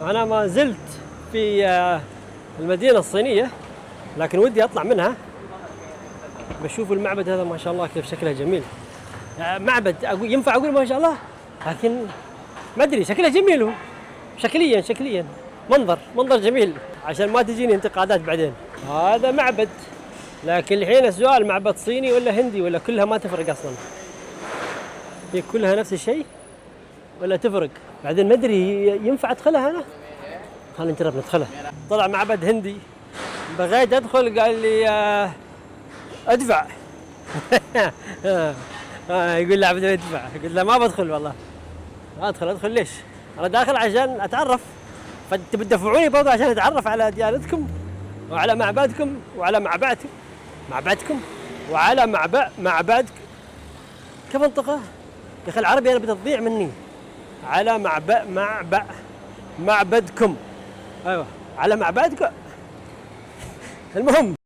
أنا ما زلت في المدينة الصينية، لكن ودي أطلع منها بشوف المعبد هذا. ما شاء الله كيف شكله جميل. معبد ينفع أقول ما شاء الله، لكن ما أدري شكله جميل. هو شكليا منظر جميل، عشان ما تجيني انتقادات بعدين. هذا معبد، لكن الحين السؤال معبد صيني ولا هندي ولا كلها ما تفرق أصلا؟ هي كلها نفس الشيء ولا تفرق؟ بعدين ما أدري ينفع أدخلها أنا؟ خلينا نجرب ندخله. طلع معبد هندي، بغيت أدخل قال لي أدفع. يقول لي عبد ادفع، قلت له ما بدخل والله. أدخل ليش؟ أنا داخل عشان أتعرف، فأنتم بتدفعوني برضه عشان أتعرف على ديانتكم وعلى معبدكم وعلى معبدكم وعلى معبدكم. كيف انطقه؟ يا أخي العربي أنا بتضيع مني. على معبدكم. أيوه على معبدكم. المهم